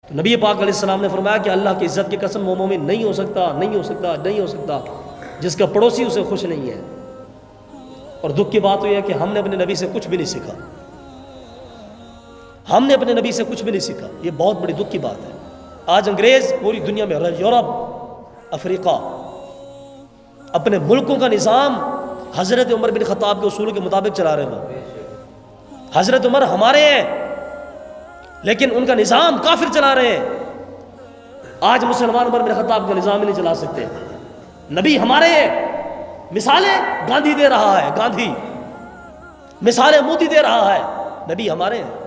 تو نبی پاک علیہ السلام نے فرمایا کہ اللہ کی عزت کی قسم وہ مومن نہیں ہو سکتا، نہیں ہو سکتا، نہیں ہو سکتا جس کا پڑوسی اسے خوش نہیں ہے۔ اور دکھ کی بات یہ ہے کہ ہم نے اپنے نبی سے کچھ بھی نہیں سیکھا، ہم نے اپنے نبی سے کچھ بھی نہیں سیکھا۔ یہ بہت بڑی دکھ کی بات ہے۔ آج انگریز پوری دنیا میں، یورپ، افریقہ، اپنے ملکوں کا نظام حضرت عمر بن خطاب کے اصول کے مطابق چلا رہے ہیں۔ حضرت عمر ہمارے ہیں لیکن ان کا نظام کافر چلا رہے ہیں۔ آج مسلمان عمر بن خطاب کا نظام ہی نہیں چلا سکتے۔ نبی ہمارے ہیں، مثالیں گاندھی دے رہا ہے، گاندھی مثالیں مودی دے رہا ہے، نبی ہمارے ہیں۔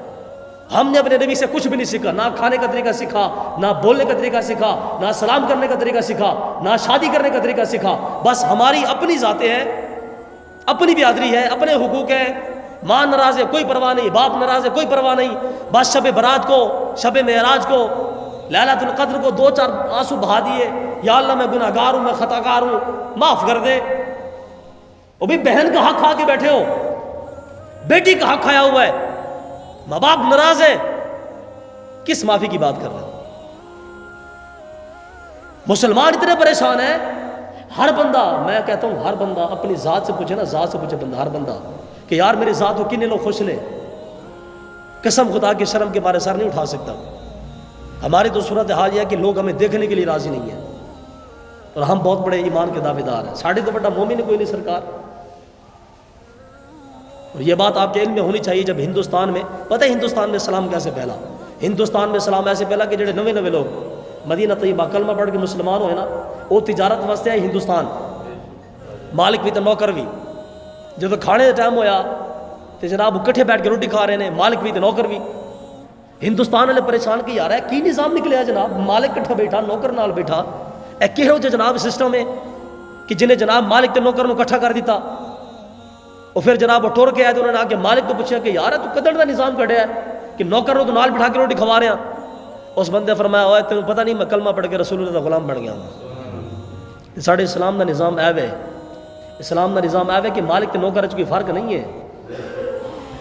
ہم نے اپنے نبی سے کچھ بھی نہیں سیکھا، نہ کھانے کا طریقہ سیکھا، نہ بولنے کا طریقہ سیکھا، نہ سلام کرنے کا طریقہ سیکھا، نہ شادی کرنے کا طریقہ سیکھا۔ بس ہماری اپنی ذاتیں ہیں، اپنی برادری ہے، اپنے حقوق ہیں۔ ماں ناراض ہے کوئی پرواہ نہیں، باپ ناراض ہے کوئی پرواہ نہیں۔ بس شب برات کو، شب معراج کو، لیلۃ القدر کو 2-4 آنسو بہا دیے، یا اللہ میں گناہ گار ہوں، میں خطا کار ہوں، معاف کر دے۔ وہ بھی بہن کا حق کھا کے بیٹھے ہو، بیٹی کا حق کھایا ہوا ہے، ماں باپ ناراض ہے، کس معافی کی بات کر رہے ہیں؟ مسلمان اتنے پریشان ہیں۔ ہر بندہ، میں کہتا ہوں ہر بندہ اپنی ذات سے پوچھے نا، ذات سے پوچھے بندہ، ہر بندہ کہ یار میری ذات کو کتنے لوگ خوش لیں۔ قسم خدا کی شرم کے مارے سر نہیں اٹھا سکتا۔ ہماری تو صورت حال یہ ہے کہ لوگ ہمیں دیکھنے کے لیے راضی نہیں ہیں، اور ہم بہت بڑے ایمان کے دعوے دار ہیں۔ ساڑھے تو بڑا مومن کوئی نہیں سرکار۔ اور یہ بات آپ کے علم میں ہونی چاہیے، جب ہندوستان میں، پتہ ہے ہندوستان میں اسلام کیسے پھیلا؟ ہندوستان میں اسلام ایسے پھیلا کہ جڑے نوے لوگ مدینہ طیبہ کلمہ پڑھ کے مسلمان ہوئے نا، وہ تجارت واسطے آئے ہندوستان، مالک بھی تو نوکر بھی۔ جب کھانے کا ٹائم ہویا تو جناب اکٹھے بیٹھ کے روٹی کھا رہے ہیں، مالک بھی تو نوکر بھی۔ ہندوستان والے پریشان کی یار ہے کی نظام نکلیا جناب، مالک کٹھا بیٹھا، نوکر نال بیٹھا، اے کہو جو جناب سسٹم ہے کہ جنہیں جناب مالک تے نوکر نو کٹھا کر دیتا۔ اور پھر جناب وہ ٹور کے آئے تو انہوں نے آ کے مالک کو پوچھا کہ یار تو کدڑ کا نظام کھڑیا ہے کہ نوکر نو تو نال بٹھا کے روٹی کھوا رہے ہیں۔ اس بندے فرمایا اوے تمہیں پتہ نہیں میں کلمہ پڑھ کے رسول اللہ دا غلام بن گیا ہوں۔ ساڑھے اسلام دا نظام ایوے، اسلام دا نظام ایوے کہ مالک تے نوکر وچ کوئی فرق نہیں ہے۔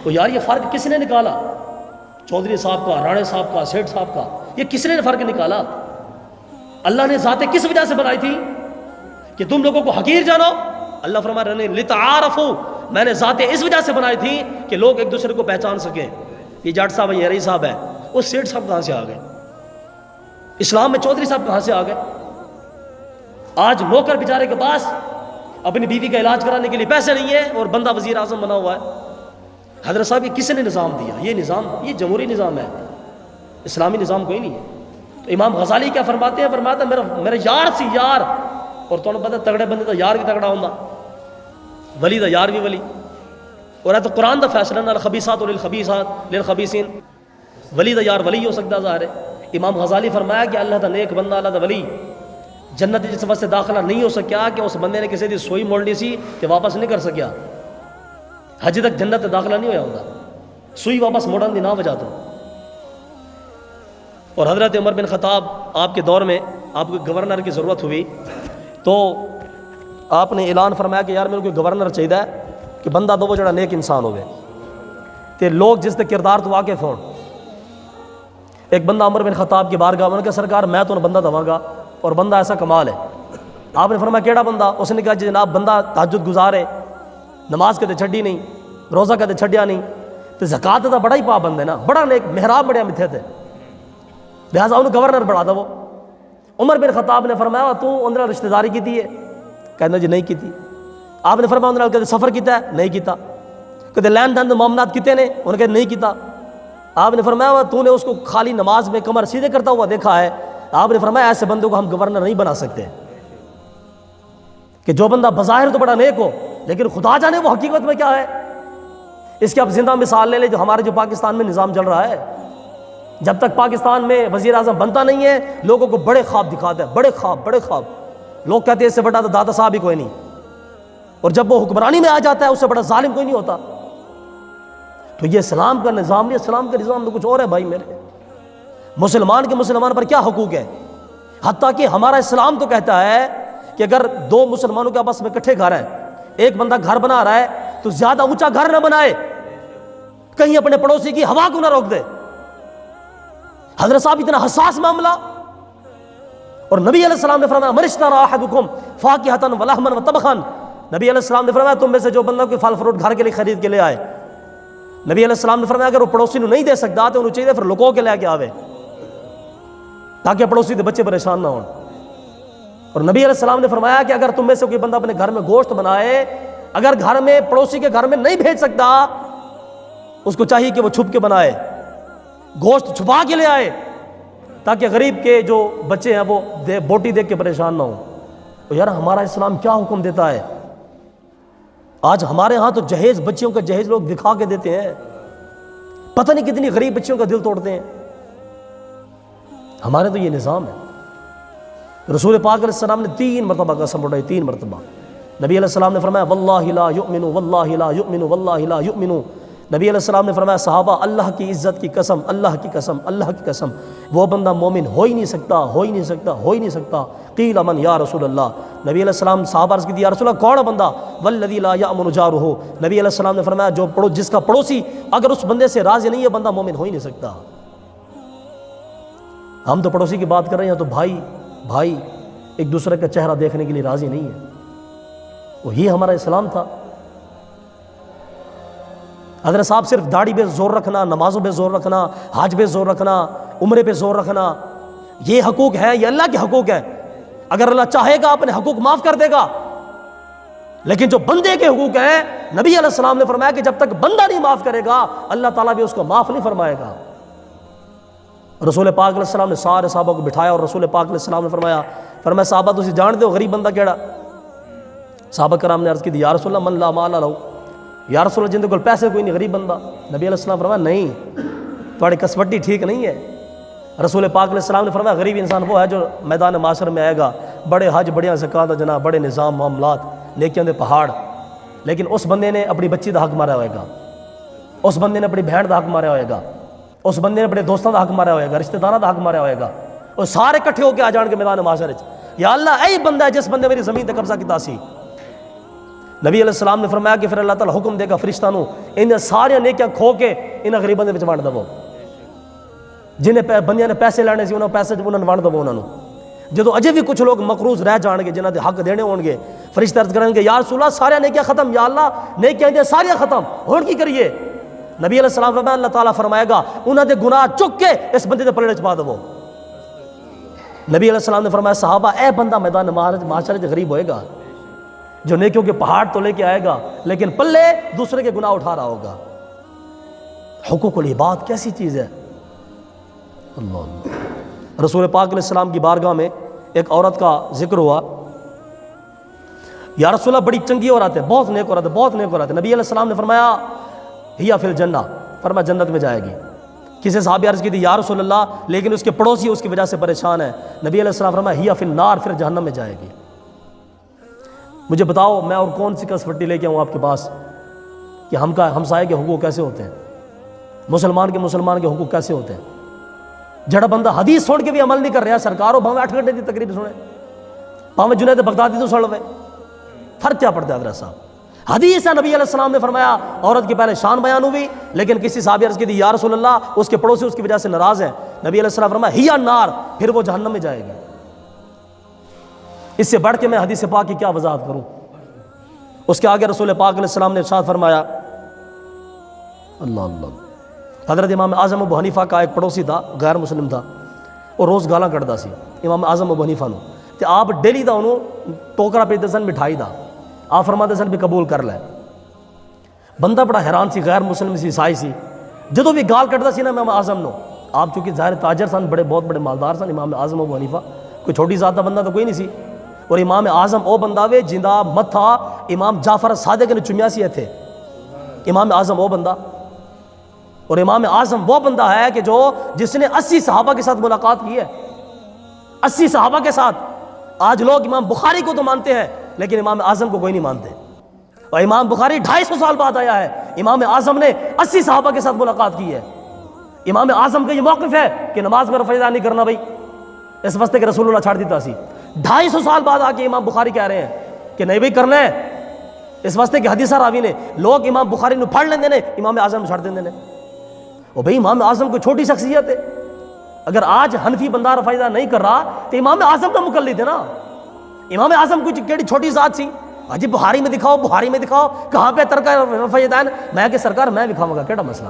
تو یار یہ فرق کس نے نکالا؟ چودھری صاحب کا، راڑے صاحب کا، سیٹھ صاحب کا، یہ کس نے فرق نکالا؟ اللہ نے ذاتیں کس وجہ سے بنائی تھی کہ تم لوگوں کو حقیر جانو؟ اللہ فرما رہے ہیں لتعارفوا، میں نے ذاتیں اس وجہ سے بنائی تھی کہ لوگ ایک دوسرے کو پہچان سکیں۔ یہ جٹ صاحب ہے، یہ رئی صاحب ہے، وہ سیٹھ صاحب کہاں سے آ گئے؟ اسلام میں چودھری صاحب کہاں سے آ گئے؟ آج نوکر بیچارے کے پاس اپنی بیوی کا علاج کرانے کے لیے پیسے نہیں ہیں اور بندہ وزیر اعظم بنا ہوا ہے۔ حضرت صاحب یہ کس نے نظام دیا؟ یہ نظام، یہ جمہوری نظام ہے، اسلامی نظام کوئی نہیں ہے۔ تو امام غزالی کیا فرماتے ہیں؟ فرماتا ہے میرا یار سی یار، اور تو پتہ تگڑے بندے کا یار بھی تگڑا ہوتا، ولی دا یار بھی ولی۔ اور ہے تو قرآن دا فیصلہ نہ الخبیثات للخبیثات للخبیثین، ولی دا یار ولی ہو سکتا ظاہر ہے۔ امام غزالی فرمایا کہ اللہ دا نیک بندہ، اللہ دا ولی جنت جس وقت سے داخلہ نہیں ہو سکیا کہ اس بندے نے کسی دی سوئی موڑنی سی کہ واپس نہیں کر سکیا، حج تک جنت داخلہ نہیں ہویا ہوتا، سوئی واپس موڑن دی نہ وجہ تو۔ اور حضرت عمر بن خطاب آپ کے دور میں آپ کو گورنر کی ضرورت ہوئی تو آپ نے اعلان فرمایا کہ یار میرے کو گورنر چاہیے کہ بندہ دو وہ جڑا نیک انسان ہوئے تے لوگ جس دے کردار تو واقف ہون۔ ایک بندہ عمر بن خطاب کی بارگاہ میں نے کہا سرکار میں تو بندہ دواں گا، اور بندہ ایسا کمال ہے۔ آپ نے فرمایا کیڑا بندہ؟ اس نے کہا جناب بندہ تہجد گزار ہے، نماز کدے چھڈی نہیں، روزہ کدے چھڈیا نہیں، تو زکات دا بڑا ہی پابند ہے نا، بڑا نیک محراب بڑے متھے تھے، لہٰذا انہوں گورنر بڑھا دو۔ عمر بن خطاب نے فرمایا تو اندر رشتہ داری کی ہے؟ کہنا جی نہیں کی۔ آپ نے فرمایا اندر کدے سفر کیتا ہے؟ نہیں کیتا۔ کدے لین دین معاملات کیتے نے؟ انہوں نے کہا نہیں کیتا۔ آپ نے فرمایا تو نے اس کو خالی نماز میں کمر سیدھے کرتا ہوا دیکھا ہے؟ آپ نے فرمایا ایسے بندوں کو ہم گورنر نہیں بنا سکتے، کہ جو بندہ بظاہر تو بڑا نیک ہو لیکن خدا جانے وہ حقیقت میں کیا ہے۔ اس کی آپ زندہ مثال لے لیں جو ہمارے جو پاکستان میں نظام چل رہا ہے، جب تک پاکستان میں وزیر اعظم بنتا نہیں ہے لوگوں کو بڑے خواب دکھاتا ہے، بڑے خواب، لوگ کہتے ہیں اس سے بڑا تو دادا صاحب ہی کوئی نہیں، اور جب وہ حکمرانی میں آ جاتا ہے اس سے بڑا ظالم کوئی نہیں ہوتا۔ تو یہ اسلام کا نظام نہیں، اسلام کا نظام تو کچھ اور ہے بھائی میرے۔ مسلمان کے مسلمان پر کیا حقوق ہے؟ حتیٰ کہ ہمارا اسلام تو کہتا ہے کہ اگر دو مسلمانوں کے آپس میں اکٹھے گھر ہیں، ایک بندہ گھر بنا رہا ہے تو زیادہ اونچا گھر نہ بنائے، کہیں اپنے پڑوسی کی ہوا کو نہ روک دے۔ حضرت صاحب اتنا حساس معاملہ. اور نبی علیہ السلام نے فرمایا من اشتری احدکم فاکہۃ ولحما وطبخا. نبی علیہ السلام نے فرمایا تم میں سے جو بندہ کوئی پھل فروٹ گھر کے لیے خرید کے لے آئے, نبی علیہ السلام نے فرمایا اگر وہ پڑوسی نو نہیں دے سکتا تو انہوں چاہیے پھر لکو کے لے کے آوے تاکہ پڑوسی کے بچے پریشان نہ ہوں. اور نبی علیہ السلام نے فرمایا کہ اگر تم میں سے کوئی بندہ اپنے گھر میں گوشت بنائے, اگر گھر میں پڑوسی کے گھر میں نہیں بھیج سکتا, اس کو چاہیے کہ وہ چھپ کے بنائے, گوشت چھپا کے لے آئے تاکہ غریب کے جو بچے ہیں وہ بوٹی دیکھ کے پریشان نہ ہوں. تو یار ہمارا اسلام کیا حکم دیتا ہے. آج ہمارے ہاں تو جہیز, بچیوں کا جہیز لوگ دکھا کے دیتے ہیں, پتہ نہیں کتنی غریب بچیوں کا دل توڑتے ہیں. ہمارے تو یہ نظام ہے. رسول پاک علیہ السلام نے 3 مرتبہ قسم اٹھائی, 3 مرتبہ. نبی علیہ السلام نے فرمایا واللہ لا یؤمن واللہ لا یؤمن واللہ لا یؤمن. نبی علیہ السلام نے فرمایا صحابہ اللہ کی عزت کی قسم, اللہ کی قسم, اللہ کی قسم, وہ بندہ مومن ہو ہی نہیں سکتا, ہو ہی نہیں سکتا, ہو ہی نہیں سکتا. قیل من یا رسول اللہ. نبی علیہ السلام صحابہ عرض کی یا رسول اللہ کون بندہ؟ والذی لا یأمن جارہ. نبی علیہ السلام نے فرمایا جو جس کا پڑوسی اگر اس بندے سے راضی نہیں ہے بندہ مومن ہو ہی نہیں سکتا. ہم تو پڑوسی کی بات کر رہے ہیں تو بھائی ایک دوسرے کا چہرہ دیکھنے کے لیے راضی نہیں ہے. وہ یہ ہمارا اسلام تھا. حضرت صاحب صرف داڑھی پہ زور رکھنا, نمازوں پہ زور رکھنا, حج پہ زور رکھنا, عمرے پہ زور رکھنا, یہ حقوق ہے, یہ اللہ کے حقوق ہیں. اگر اللہ چاہے گا اپنے حقوق معاف کر دے گا, لیکن جو بندے کے حقوق ہیں نبی علیہ السلام نے فرمایا کہ جب تک بندہ نہیں معاف کرے گا اللہ تعالیٰ بھی اس کو معاف نہیں فرمائے گا. رسول پاک علیہ السلام نے سارے صحابہ کو بٹھایا اور رسول پاک علیہ السلام نے فرمایا صحابہ تسی جانتے ہو غریب بندہ کیڑا؟ صحابہ کرام نے عرض کی دی یا رسول اللہ من لا مال لہو. یا رسول اللہ جن دے کول پیسے کوئی نہیں, غریب بندہ. نبی علیہ السلام فرمایا نہیں, تھوڑی کسوٹی ٹھیک نہیں ہے. رسول پاک علیہ السلام نے فرمایا غریب انسان وہ ہے جو میدان معاشر میں آئے گا, بڑے حج, بڑیاں زکات جناب, بڑے نظام معاملات, نیکیاں دے پہاڑ, لیکن اس بندے نے اپنی بچی دا حق مارا ہوئے گا, اس بندے نے اپنی بہن دا حق مارا ہوئے گا, اس بندے نے اپنے دوستوں دا حق مارا ہوئے گا, رشتہ داراں دا حق مارا ہوئے گا, اور سارے کٹھے ہو کے آ جان کے میدان معاشر وچ یا اللہ اے بندہ ہے جس بندے میری زمین تے قبضہ کیتا سی. نبی علیہ السلام نے فرمایا کہ پھر اللہ تعالیٰ حکم دے گا فرشتہ نو انہیں سارے نیکیاں کھو کے انہاں غریباں دے وچ ونڈ دو. جنہیں بندیاں نے پیسے لینے سی انہاں پیسے انہاں نوں ونڈ دو. انہاں نوں جدو اجے بھی کچھ لوگ مقروض رہ جان گے جنہاں دے حق دینے ہون گے, فرشتے عرض کریں گے یا رسول اللہ سارے نیکیاں ختم, یا اللہ نیکیاں دے سارے ختم, ہن کی کریے؟ نبی علیہ السلام فرمایا اللہ تعالیٰ فرمائے گا انہاں دے گناہ چک کے اس بندے دے پلڑے چ پا دو. نبی علیہ السلام نے فرمایا صحابہ اے بندہ میدان معاشر وچ غریب ہوئے گا جو نیکیوں کے پہاڑ تو لے کے آئے گا لیکن پلے دوسرے کے گناہ اٹھا رہا ہوگا. حقوق العباد کیسی چیز ہے. اللہ. رسول پاک علیہ السلام کی بارگاہ میں ایک عورت کا ذکر ہوا, یا رسول اللہ بڑی چنگی عورت ہے, بہت نیک عورت ہے, بہت نیک عورت ہے. نبی علیہ السلام نے فرمایا ہیا فی الجنہ, فرمایا جنت میں جائے گی. کسی صحابی عرض کی تھی یا رسول اللہ لیکن اس کے پڑوسی اس کی وجہ سے پریشان ہے. نبی علیہ السلام فرمایا ہیا فی النار, پھر جہنم میں جائے گی. مجھے بتاؤ میں اور کون سی کسوٹی لے کے آؤں آپ کے پاس کہ ہمسائے کے حقوق کیسے ہوتے ہیں, مسلمان کے حقوق کیسے ہوتے ہیں. جڑا بندہ حدیث سن کے بھی عمل نہیں کر رہا, سرکاروں بھاویں 8 گھنٹے کی تقریر سنے, بھاویں جنید بغدادی تو سن لوے, فرق کیا پڑتا ہے حضرت صاحب؟ حدیث ہے نبی علیہ السلام نے فرمایا عورت کی پہلے شان بیان ہوئی, لیکن کسی صحابی عرض کی تھی یا رسول اللہ اس کے پڑوسی اس کی وجہ سے ناراض ہیں. نبی علیہ السلام فرمایا ہیا نار, پھر وہ جہنم میں جائے گی. اس سے بڑھ کے میں حدیث پاک کی کیا وضاحت کروں. اس کے آگے رسول پاک علیہ السلام نے ارشاد فرمایا اللہ اللہ. حضرت امام اعظم ابو حنیفہ کا ایک پڑوسی تھا, غیر مسلم تھا, اور روز گالاں کٹدا سی امام اعظم ابو حنیفہ نو, تے آپ ڈیلی دا انہوں ٹوکرا بھیجدے سن مٹھائی دا, آپ فرماتے سن بھی قبول کر لے. بندہ بڑا حیران سی, غیر مسلم سی, عیسائی سی, جدوں بھی گال کٹدا سی نا امام اعظم نو, آپ چونکہ ظاہر تاجر سن, بہت بڑے مالدار سن امام اعظم ابو حنیفہ, کوئی چھوٹی ذات دا بندہ تو کوئی نہیں سی. اور امام اعظم او بندہ وے جندا متھا امام جعفر صادق نے چومیا سی ایتھے, امام اعظم او بندہ. اور امام اعظم وہ بندہ ہے کہ جس نے 80 صحابہ کے ساتھ ملاقات کی ہے, 80 صحابہ کے ساتھ. آج لوگ امام بخاری کو تو مانتے ہیں لیکن امام اعظم کو کوئی نہیں مانتے. اور امام بخاری 250 سال بعد آیا ہے, امام اعظم نے 80 صحابہ کے ساتھ ملاقات کی ہے. امام اعظم کا یہ موقف ہے کہ نماز میں رفع نہیں کرنا بھائی, اس واسطے کہ رسول اللہ چھاڑ دیتا سی. 250 سال بعد آ کے امام بخاری کہہ رہے ہیں کہ نہیں بھائی کرنا ہے, اس واسطے کہ حدیث راوی نے لوگ امام بخاری نو پڑھ لیندے نے, امام اعظم چھڑ دیندے نے. اور بھئی امام اعظم کوئی چھوٹی شخصیت ہے, اگر آج حنفی بندہ رفع نہیں کر رہا تو امام اعظم کا مقلد ہے نا. امام اعظم کوئی کیڑی چھوٹی ذات سی؟ جی بخاری میں دکھاؤ کہاں پہ ترک رفع یدین. میں کہ سرکار میں دکھاؤں گا کیڑا مسئلہ,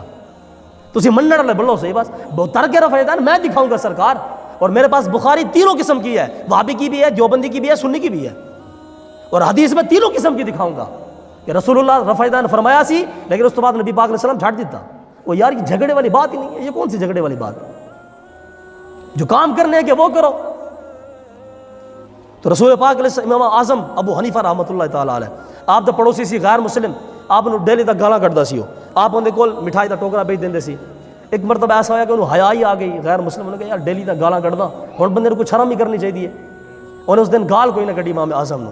تسی مننے والے بولو صحیح بس ترک رفع یدین میں دکھاؤں گا سرکار. اور میرے پاس بخاری تینوں قسم کی ہے, وہابی کی بھی ہے, دیوبندی کی بھی ہے, سنی کی بھی ہے, اور حدیث میں تینوں قسم کی دکھاؤں گا کہ رسول اللہ رفع یدین فرمایا سی, لیکن اس کے بعد نبی پاک علیہ السلام چھاڑ دیتا. وہ یار یہ جھگڑے والی بات ہی نہیں ہے, یہ کون سی جھگڑے والی بات ہے؟ جو کام کرنے ہے کہ وہ کرو. تو رسول پاک علیہ امام اعظم ابو حنیفہ رحمۃ اللہ تعالیٰ علیہ, آپ دا پڑوسی سی غیر مسلم, آپ نے ڈیلی تک گالاں کٹدا سی, آپ اندے کول مٹھائی دا ٹوکرا بھیج دیندے سی. ایک مرتبہ ایسا ہوا کہ انہوں حیا ہی آ گئی, غیر مسلم نے کہا یار ڈیلی تک گالاں کٹدا, ہن بندے کو شرم ہی کرنی چاہیے. انہیں اس دن گال کوئی نہ کٹی امام اعظم نے.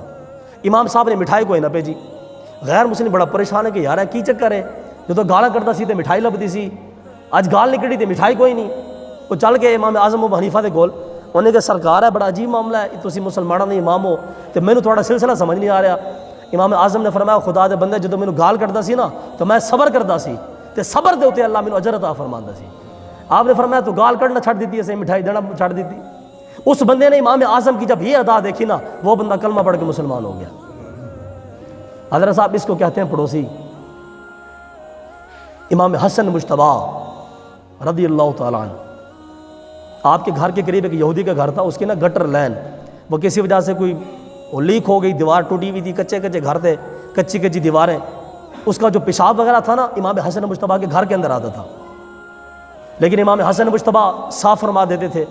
امام صاحب نے مٹھائی کوئی نہ بھیجی. غیر مسلم بڑا پریشان ہے کہ یار کی چکر ہے, جو تو گالاں کٹدا سی تے مٹھائی لبدی سی, اج گال نہیں کٹی تے مٹھائی کوئی نہیں. وہ چل کے امام اعظم ابو حنیفہ دے کول, انہیں کہ سرکار ہے بڑا عجیب معاملہ ہے, تسی مسلمانوں دے امام ہو تے مینوں تھوڑا سلسلہ سمجھ نہیں آ رہا. امام اعظم نے فرمایا خدا دے بندے جدوں مینوں گال کٹدا سی نا تو میں صبر کردا سی تے صبر دے اوتے اللہ مینوں اجر عطا فرماندا سی. آپ نے فرمایا تو گال کٹنا چھڑ دیتی ہے, مٹھائی دینا چھڑ دیتی. اس بندے نے امام اعظم کی جب یہ ادا دیکھی نا, وہ بندہ کلمہ پڑھ کے مسلمان ہو گیا. حضرت صاحب اس کو کہتے ہیں پڑوسی. امام حسن مجتبیٰ رضی اللہ تعالیٰ عنہ, آپ کے گھر کے قریب ایک یہودی کا گھر تھا, اس کی نا گٹر لین وہ کسی وجہ سے کوئی وہ لیک ہو گئی, دیوار ٹوٹی ہوئی تھی, کچے گھر تھے, کچی دیواریں. اس کا جو پیشاب وغیرہ تھا نا امام حسن مجتبیٰ کے گھر کے اندر آتا تھا, لیکن امام حسن مجتبیٰ صاف فرما دیتے تھے.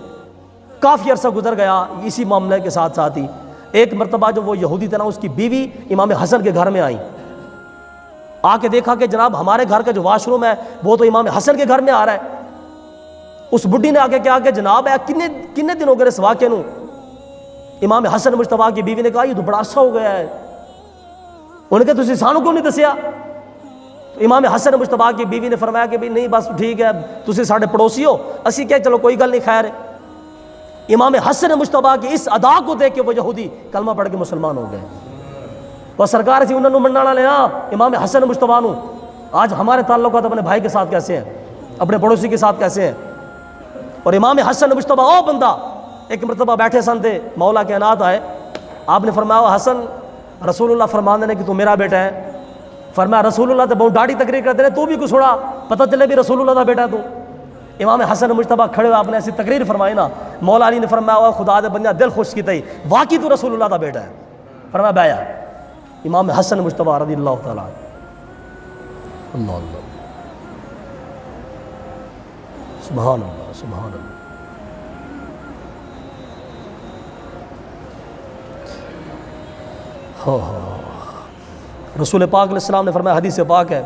کافی عرصہ گزر گیا اسی معاملے کے ساتھ ساتھ ہی ایک مرتبہ جو وہ یہودی تھا نا, اس کی بیوی امام حسن کے گھر میں آئی. آ کے دیکھا کہ جناب ہمارے گھر کا جو واش روم ہے وہ تو امام حسن کے گھر میں آ رہا ہے. اس بڈھی نے آ کے کیا کہ جناب ہے کنے دن ہو گئے اس واقعے نو. امام حسن مجتبیٰ کی بیوی نے کہا یہ تو بڑا عرصہ ہو گیا ہے. انہوں نے کہا تسی سانوں کیوں نہیں دسیا؟ تو امام حسن مجتبیٰ کی بیوی نے فرمایا کہ نہیں بس ٹھیک ہے, تسی ساڈے پڑوسی ہو, اسی کہے چلو کوئی گل نہیں خیر ہے. امام حسن مجتبیٰ کی اس ادا کو دیکھ کے وہ یہودی کلمہ پڑھ کے مسلمان ہو گئے. وہ سرکار سی انہوں نے مننا والے ہاں امام حسن مجتبیٰ نو. آج ہمارے تعلقات اپنے بھائی کے ساتھ کیسے ہیں, اپنے پڑوسی کے ساتھ کیسے ہیں. اور امام حسن مجتبیٰ او بندہ ایک مرتبہ بیٹھے سن تھے, مولا کے عنایت آئے, آپ نے فرمایا حسن رسول اللہ فرمان نے کہ تو میرا بیٹا ہے. فرمایا رسول اللہ تو بہت ڈاڑھی تقریر کرتے ہیں, تو بھی کچھ چھوڑا پتہ چلے بھی رسول اللہ کا بیٹا تو. امام حسن مجتبیٰ کھڑے ہوئے آپ نے ایسی تقریر فرمائی نا, مولا علی نے فرمایا خدا دے بندہ دل خوش کی تھی, واقعی تو رسول اللہ کا بیٹا ہے. فرمایا بیٹھا. امام حسن مجتبیٰ رضی اللہ تعالیٰ اللہ اللہ سبحان اللہ سبحان اللہ. رسول پاک علیہ السلام نے فرمایا, حدیث پاک ہے,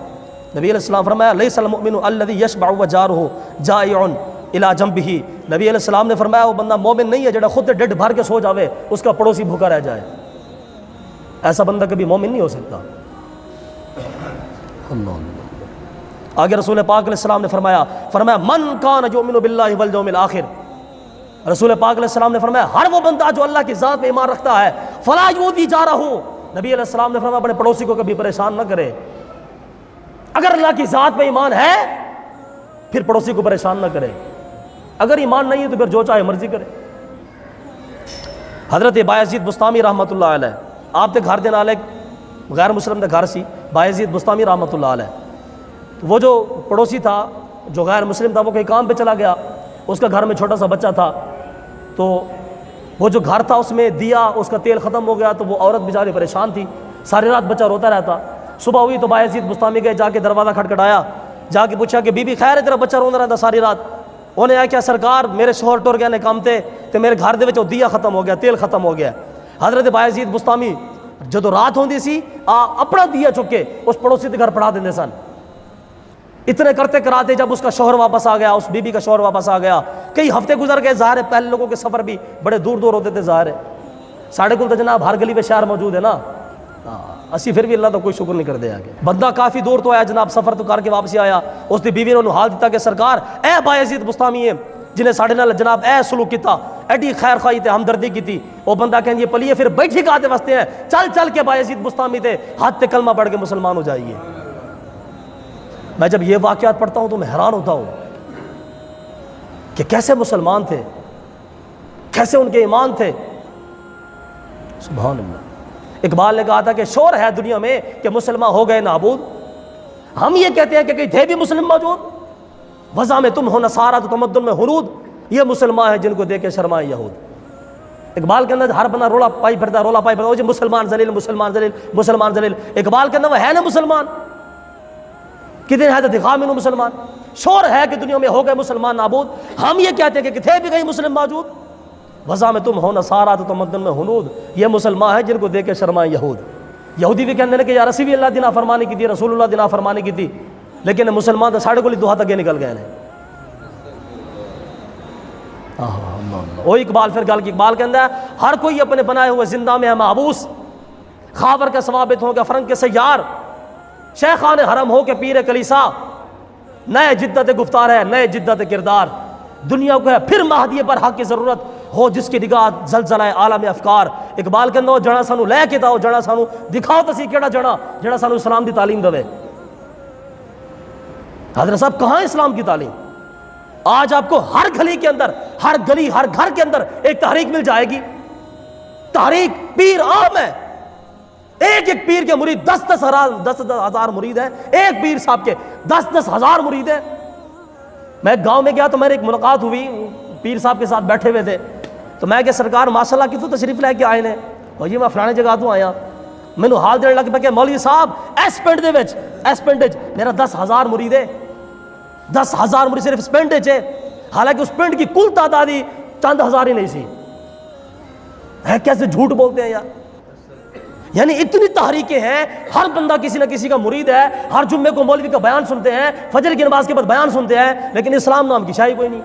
نبی علیہ السلام فرمایا لیس المؤمن الذی یشبع وجارہ جائع الی جنبہ. نبی علیہ السلام نے فرمایا وہ بندہ مومن نہیں ہے جڑا خود ڈڈ بھر کے سو جاوے اس کا پڑوسی بھوکا رہ جائے. ایسا بندہ کبھی مومن نہیں ہو سکتا. اللہ. آگے رسول پاک علیہ السلام نے فرمایا من کان یؤمن باللہ والیوم الآخر. رسول پاک علیہ السلام نے فرمایا ہر وہ بندہ جو اللہ کی ذات پہ ایمان رکھتا ہے فلا یؤذی جارہ. نبی علیہ السلام نے فرمایا اپنے پڑوسی کو کبھی پریشان نہ کرے. اگر اللہ کی ذات پہ ایمان ہے پھر پڑوسی کو پریشان نہ کرے, اگر ایمان نہیں ہے تو پھر جو چاہے مرضی کرے. حضرت بایزید بستامی رحمۃ اللہ علیہ, آپ کے گھر دے نال ایک غیر مسلم کا گھر سی, بایزید بستامی رحمۃ اللہ علیہ. وہ جو پڑوسی تھا جو غیر مسلم تھا وہ کہیں کام پہ چلا گیا, اس کا گھر میں چھوٹا سا بچہ تھا, تو وہ جو گھر تھا اس میں دیا اس کا تیل ختم ہو گیا, تو وہ عورت بیچاری پریشان تھی, ساری رات بچہ روتا رہتا. صبح ہوئی تو بایزید بستامی گئے, جا کے دروازہ کھٹکھٹایا, جا کے پوچھا کہ بی بی خیر ہے تیرا بچہ رونا رہتا ساری رات؟ انہیں آیا کیا سرکار میرے شوہر ٹر گئے نے کام تے میرے گھر دے وچ دیا ختم ہو گیا, تیل ختم ہو گیا. حضرت بایزید بستامی جدو رات ہوندی سی اپنا دیا چک کے اس پڑوسی کے گھر پڑھا دیندے سن. اتنے کرتے کراتے جب اس کا شوہر واپس آ گیا, اس بی بی کا شوہر واپس آ گیا, کئی ہفتے گزر گئے. ظاہر ہے پہلے لوگوں کے سفر بھی بڑے دور دور ہوتے تھے, ظاہر ہے ساڑھے کو تو جناب ہر گلی میں شہر موجود ہے نا, اسی پھر بھی اللہ تو کوئی شکر نہیں کر دے. آگے بندہ کافی دور تو آیا جناب, سفر تو کر کے واپسی آیا. اس کی بیوی نے انہوں حال دیتا کہ سرکار اے بایزید بستامی جنہیں ساڑھے نال جناب اے سلوک کیتا, ایڈی خیر خواہی تے ہمدردی کیتی. وہ بندہ کہیں یہ پلیے پھر بیٹھی کاتے واسطے ہیں, چل چل کے بایزید بستامی تے ہاتھ تے کلمہ پڑھ کے مسلمان ہو جائیے. میں جب یہ واقعات پڑھتا ہوں تو میں حیران ہوتا ہوں. کہ کیسے مسلمان تھے، کیسے ان کے ایمان تھے. سبحان اللہ. اقبال نے کہا تھا کہ شور ہے دنیا میں کہ مسلمان ہو گئے نابود. ہم یہ کہتے ہیں کہ کہیں تھے بھی مسلم موجود. وضع میں تم ہو نصارہ تو تمدن میں ہنود، یہ مسلمان ہیں جن کو دیکھ کے شرمائے یہود. اقبال کے اندر ہر بندہ رولا پائی پھرتا ہے، رولا پائی پھرتا ہے، وہ مسلمان ذلیل، مسلمان ذلیل، مسلمان ذلیل. اقبال کے اندر وہ ہے نا مسلمان، کتنے ہے تو دکھا میں مسلمان. شور ہے کہ دنیا میں ہو گئے مسلمان نابود. ہم یہ کہتے ہیں کہ تھے بھی کہیں مسلم موجود. وضع میں تم ہو نصارہ تو تمدن میں ہنود، یہ مسلمان ہیں جن کو دیکھ کے شرمائے یہود. یہودی بھی کہتے ہیں کہ یا رسی بھی اللہ دی نافرمانی کی تھی، رسول اللہ دی نافرمانی کی تھی، لیکن مسلمان تو ساڑھے کو لی دوہا تک یہ نکل گئے ہیں. وہ اقبال پھر گل کی اقبال کہتا ہے ہر کوئی اپنے بنائے ہوئے زندہ میں ہے محبوس، خاور کے ثوابت ہوں گے فرنگ کے سیار، شیخان حرم ہو کے پیر کلیسا، نئے جدت گفتار ہے نئے جدت کردار. دنیا کو ہے پھر مہدی پر حق کی ضرورت ہو جس کی نگاہ زلزلہ عالم افکار. اقبال کہتا ہے جڑا سانو لے کے تاؤ، جڑا سانو دکھاؤ تسی کیڑا جڑا سانو اسلام دی تعلیم دے. حضرت صاحب کہاں اسلام کی تعلیم؟ آج آپ کو ہر گلی کے اندر، ہر گلی ہر گھر کے اندر ایک تحریک مل جائے گی. تحریک پیر عام ہے، ایک ایک پیر کے مرید 10,000 مرید ہیں. ایک پیر صاحب کے 10,000 مرید ہیں. میں ایک گاؤں میں گیا تو میری ایک ملاقات ہوئی، پیر صاحب کے ساتھ بیٹھے ہوئے تھے. تو میں کہ سرکار ماشاء اللہ کتوں تشریف لے کے آئے نے؟ اور جی میں فلانے جگہ تو آیا. مینوں حال دینے لگ پہ کہ مولوی صاحب اس پنڈ دے وچ اس پنڈ وچ میرا 10,000 مرید ہے. 10,000 مرید صرف اس پنڈ وچ ہے، حالانکہ اس پنڈ کی کل تعداد ہی چند ہزار ہی نہیں سی. ہے کیسے جھوٹ بولتے ہیں یار. یعنی اتنی تحریکیں ہیں، ہر بندہ کسی نہ کسی کا مرید ہے. ہر جمعے کو مولوی کا بیان سنتے ہیں، فجر کی نماز کے بعد بیان سنتے ہیں، لیکن اسلام نام کی شاہی کوئی نہیں.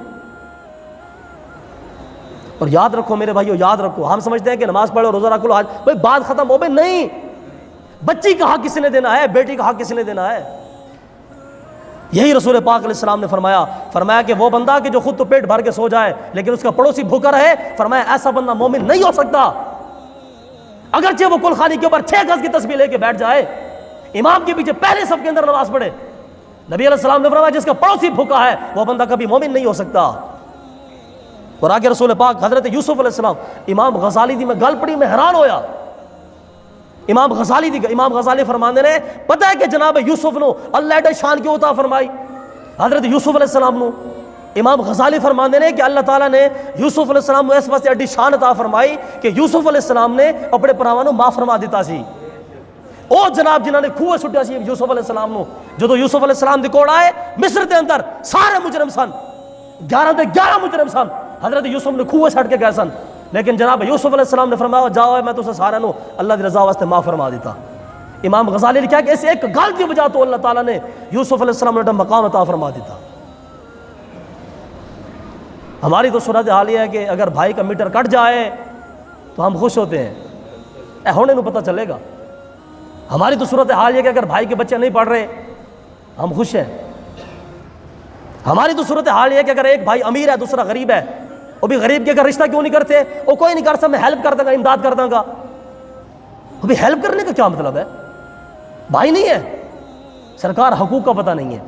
اور یاد رکھو میرے بھائیو، یاد رکھو، ہم سمجھتے ہیں کہ نماز پڑھو روزہ رکھو آج بھائی بات ختم ہو گئی. نہیں، بچی کا حق کسی نے دینا ہے، بیٹی کا حق کسی نے دینا ہے. یہی رسول پاک علیہ السلام نے فرمایا کہ وہ بندہ کہ جو خود تو پیٹ بھر کے سو جائے لیکن اس کا پڑوسی بھوکا رہے، فرمایا ایسا بندہ مومن نہیں ہو سکتا. اگرچہ وہ کل خانی کے اوپر 6 گز کی تسبیح لے کے بیٹھ جائے، امام کے پیچھے پہلے صف کے اندر نماز پڑھے. نبی علیہ السلام نے فرمایا جس کا پڑوسی بھوکا ہے وہ بندہ کبھی مومن نہیں ہو سکتا. اور آگے رسول پاک حضرت یوسف علیہ السلام، امام غزالی دی میں گل پڑھی میں حیران ہویا. امام غزالی فرماندے نے پتہ ہے کہ جناب یوسف نو اللہ ایڈے شان کیوں عطا فرمائی حضرت یوسف علیہ السلام نو؟ امام غزالی فرماندے نے کہ اللہ تعالیٰ نے یوسف علیہ السلام نو اس واسطے ایڈی شان عطا فرمائی کہ یوسف علیہ السلام نے اپنے پراواں نو معاف فرما دیتا سی. او جناب جنہاں نے کھوہ سٹیا سی یوسف علیہ السلام نو، جدو یوسف علیہ السلام دی کوڑ آئے مصر دے اندر سارے مجرم سن، 11 دے 11 مجرم سن، حضرت یوسف نے کھوہ سٹ کے گئے سن، لیکن جناب یوسف علیہ السلام نے فرمایا جاؤ میں تو سارے نو اللہ دی رضا واسطے معاف فرما دیتا. امام غزالی نے کہا کہ اس ایک گل کی وجہ تو اللہ تعالیٰ نے یوسف علیہ السلام نے مقام عطا فرما دیتا. ہماری تو صورت حال یہ ہے کہ اگر بھائی کا میٹر کٹ جائے تو ہم خوش ہوتے ہیں، اے ہونے نو پتہ چلے گا. ہماری تو صورت حال یہ ہے کہ اگر بھائی کے بچے نہیں پڑھ رہے ہم خوش ہیں. ہماری تو صورت حال یہ ہے کہ اگر ایک بھائی امیر ہے دوسرا غریب ہے، وہ بھی غریب کے اگر رشتہ کیوں نہیں کرتے؟ وہ کوئی نہیں کرتا، میں ہیلپ کر دوں گا، امداد کر دوں گا. وہ بھی ہیلپ کرنے کا کیا مطلب ہے؟ بھائی نہیں ہے، سرکار حقوق کا پتہ نہیں ہے.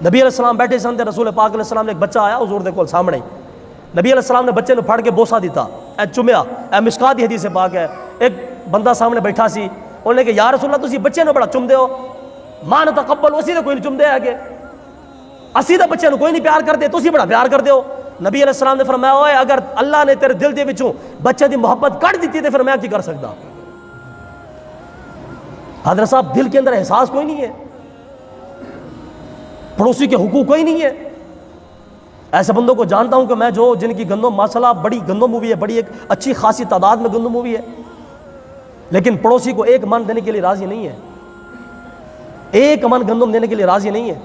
نبی علیہ السلام بیٹھے سن تے رسول پاک علیہ السلام نے ایک بچہ آیا حضور دے کول سامنے. نبی علیہ السلام نے بچے نو پھڑ کے بوسا دیتا، اے چومیا، اے مشکات دی حدیث پاک ہے. ایک بندہ سامنے بیٹھا سی، انہوں نے کہ یا رسول اللہ تسی بچے نو بڑا چم دے ہو، ماں نہ تقبل، اسی نے کوئی نہیں چم دے ہے کہ اسی دے بچے نو کوئی نہیں پیار کردے، تسی بڑا پیار کردے ہو. نبی علیہ السلام نے فرمایا اوے اگر اللہ نے تیرے دل دے وچوں بچے دی محبت کٹ دیتی تے پھر میں کی کر سکتا؟ حضرت صاحب دل کے اندر احساس کوئی نہیں ہے، پڑوسی کے حقوق کوئی نہیں ہے. ایسے بندوں کو جانتا ہوں کہ میں جو جن کی گندم ماشاءاللہ بڑی گندم ہوئی ہے، بڑی ایک اچھی خاصی تعداد میں گندم ہوئی ہے، لیکن پڑوسی کو ایک من دینے کے لیے راضی نہیں ہے، ایک من گندم دینے کے لیے راضی نہیں ہے.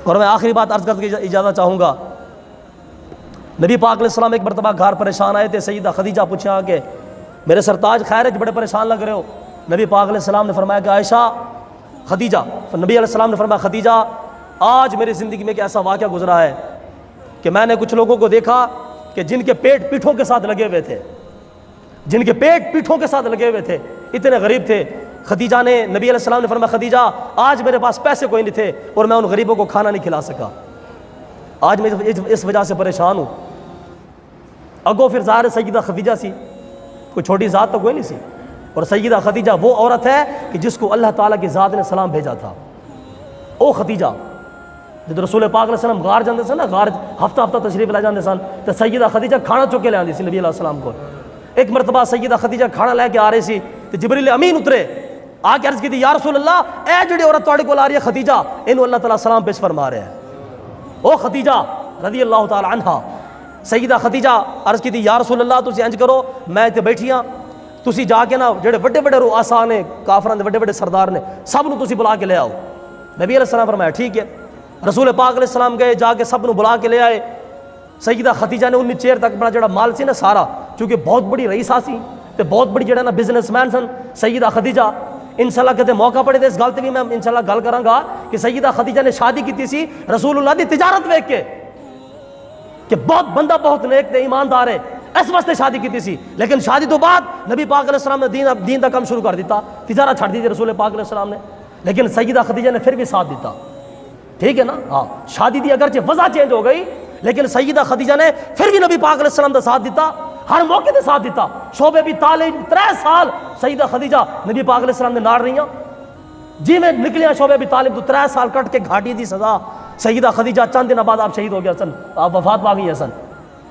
اور میں آخری بات عرض کر کے اجازت چاہوں گا. نبی پاک علیہ السلام ایک مرتبہ گھر پریشان آئے تھے، سیدہ خدیجہ پوچھا کہ میرے سرتاج خیر ہے بڑے پریشان لگ رہے ہو؟ نبی پاک علیہ السلام نے فرمایا کہ عائشہ، خدیجہ، نبی علیہ السلام نے فرمایا خدیجہ آج میری زندگی میں ایک ایسا واقعہ گزرا ہے کہ میں نے کچھ لوگوں کو دیکھا کہ جن کے پیٹ پیٹھوں کے ساتھ لگے ہوئے تھے، جن کے پیٹ پیٹھوں کے ساتھ لگے ہوئے تھے، اتنے غریب تھے. خدیجہ نے، نبی علیہ السلام نے فرمایا خدیجہ آج میرے پاس پیسے کوئی نہیں تھے اور میں ان غریبوں کو کھانا نہیں کھلا سکا، آج میں اس وجہ سے پریشان ہوں. اگو پھر ظاہر سیدہ خدیجہ سی، کوئی چھوٹی ذات تو کوئی نہیں سی. اور سیدہ خدیجہ وہ عورت ہے کہ جس کو اللہ تعالیٰ کی ذات نے سلام بھیجا تھا. او خدیجہ جب رسول پاک علیہ السلام غار جاندے سن نا، غار ہفتہ ہفتہ تشریف لے جاندے سن، تو سیدہ خدیجہ کھانا چک کے لے آندی سی نبی علیہ السلام کو. ایک مرتبہ سیدہ خدیجہ کھانا لے کے آ رہی سی تو جبریل امین اترے، آ کے عرض کی تھی یا رسول اللہ اے جڑی عورت تواڈے کول آ رہی ہے خدیجہ، اینو اللہ تعالیٰ سلام پیش فرما رہے ہیں. او خدیجہ رضی اللہ تعالی عنہا، سیدہ خدیجہ عرض کی تھی یا رسول اللہ تسی انج کرو، میں تے بیٹھی ہاں، تسی جا کے نا جڑے بڑے بڑے رؤساء نے، کافراں دے بڑے بڑے سردار نے، سب نو تسی بلا کے لے آؤ. نبی علیہ السلام فرمایا ٹھیک ہے. رسول پاک علیہ السلام گئے، جا کے سب نو بلا کے لے آئے. سیدہ خدیجہ نے انہی چیر تک اپنا جڑا مال سی نا سارا، چونکہ بہت بڑی رئیسہ سی تے بہت بڑی جڑا نا بزنس مین سن سیدہ خدیجہ. انشاءاللہ کہتے موقع پڑے تے اس گل تے بھی میں انشاءاللہ گل کراں گا کہ سیدہ خدیجہ نے شادی کیتی سی رسول اللہ دی تجارت ویکھ کے کہ بہت بندہ بہت نیک تے ایماندار ہے، اس واسطے شادی کیتی سی. لیکن شادی تو بعد نبی پاک علیہ السلام نے دین دا کام شروع کر دیتا، تجارت چھڑ دی تھی رسول پاک علیہ السلام نے. لیکن سیدہ خدیجہ نے پھر بھی ساتھ دیتا. ٹھیک ہے نا، ہاں شادی دی اگرچہ وجہ چینج ہو گئی لیکن سیدہ خدیجہ نے پھر بھی نبی پاک علیہ السلام دا ساتھ دیتا، ہر موقع تے ساتھ دیتا. شعبہ ابی طالب 3 سال سیدہ خدیجہ نبی پاک علیہ السلام نے ناڑ رہیاں. جی میں نکلیاں شعبہ ابی طالب تو 3 سال کٹ کے گھاٹی دی سزا. سیدہ خدیجہ چند دن بعد آپ شہید ہو گیا سن، آپ وفات پا گئی سن.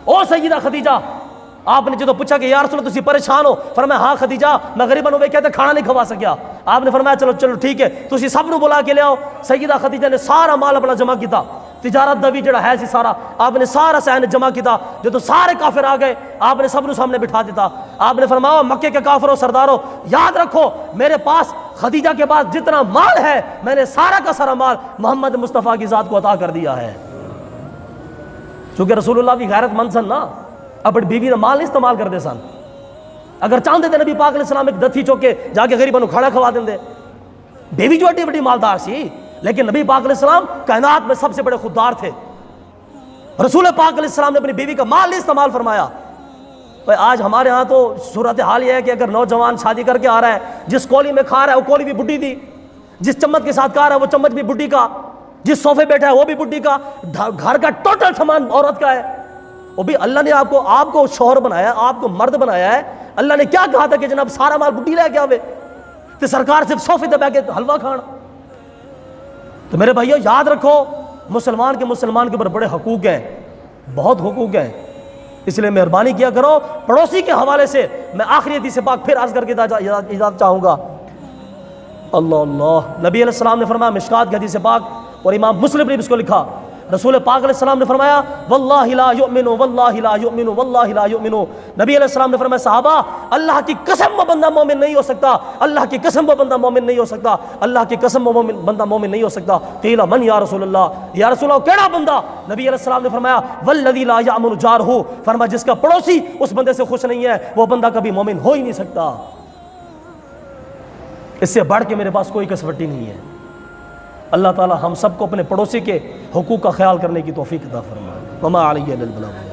او سیدہ خدیجہ، آپ نے جدو پوچھا کہ یا رسول اللہ تسی پریشان ہو، فرمایا ہاں خدیجہ میں غریباں نو ویکھیا تے کھانا نہیں کھوا سکیا. آپ نے فرمایا چلو چلو ٹھیک ہے تسی سب نو بلا کے لے آؤ. سیدہ خدیجہ نے سارا مال اپنا جمع کیتا، تجارت دا بھی جڑا ہے سی سارا آپ نے سارا سہن جمع کیتا. جدو سارے کافر آ گئے آپ نے سب نو سامنے بٹھا دیتا. آپ نے فرمایا مکے کے کافروں سرداروں یاد رکھو میرے پاس خدیجہ کے پاس جتنا مال ہے میں نے سارا کا سارا مال محمد مصطفیٰ کی ذات کو عطا کر دیا ہے. چونکہ رسول اللہ بھی غیرت مند سن نا، اپنی بیوی کا مال نہیں استعمال کرتے سن. اگر چاہتے تھے نبی پاک علیہ السلام ایک دتھی چوک کے جا کے غریبوں کو کھانا کھوا دیں. بیوی جو ایڈی بڑی مالدار سی لیکن نبی پاک علیہ السلام کائنات میں سب سے بڑے خوددار تھے. رسول پاک علیہ السلام نے اپنی بیوی کا مال نہیں استعمال فرمایا. آج ہمارے ہاں تو صورت حال یہ ہے کہ اگر نوجوان شادی کر کے آ رہا ہے، جس کولی میں کھا رہا ہے وہ کولی بھی بڈھی دی، جس چمچ کے ساتھ کھا رہا ہے وہ چمچ بھی بڈھی کا، جس صوفے بیٹھا ہے وہ بھی بڈھی کا، گھر کا ٹوٹل سامان عورت کا ہے. وہ بھی اللہ نے آپ کو شوہر بنایا ہے، آپ کو مرد بنایا ہے. اللہ نے کیا کہا تھا کہ جناب سارا مال بڈھی لے کے آوے تو سرکار صرف صوفے تے بیٹھ کے حلوہ کھانا. تو میرے بھائیو یاد رکھو مسلمان کے اوپر بڑے حقوق ہیں، بہت حقوق ہیں. اس لیے مہربانی کیا کرو. پڑوسی کے حوالے سے میں آخری حدیث پاک پھر عرض کر کے اجازت چاہوں گا. اللہ نبی علیہ السلام نے فرمایا مشکات کی حدیث پاک اور امام مسلم نے اس کو لکھا، رسول پاک علیہ السلام نے فرمایا واللہ لا یؤمن واللہ لا یؤمن واللہ لا یؤمن. نبی علیہ السلام نے فرمایا صحابہ اللہ کی قسم وہ بندہ مومن نہیں ہو سکتا، اللہ کی قسم وہ بندہ مومن نہیں ہو سکتا، اللہ کی قسم وہ بندہ مومن نہیں ہو سکتا. قیل من یا رسول اللہ، یا رسول اللہ کیڑا بندہ؟ نبی علیہ السلام نے فرمایا والذی لا یأمن جارہ، فرمایا جس کا پڑوسی اس بندے سے خوش نہیں ہے وہ بندہ کبھی مومن ہو ہی نہیں سکتا. اس سے بڑھ کے میرے پاس کوئی کسوٹی نہیں ہے. اللہ تعالی ہم سب کو اپنے پڑوسی کے حقوق کا خیال کرنے کی توفیق عطا فرمائے. وما علی الا البلاغ.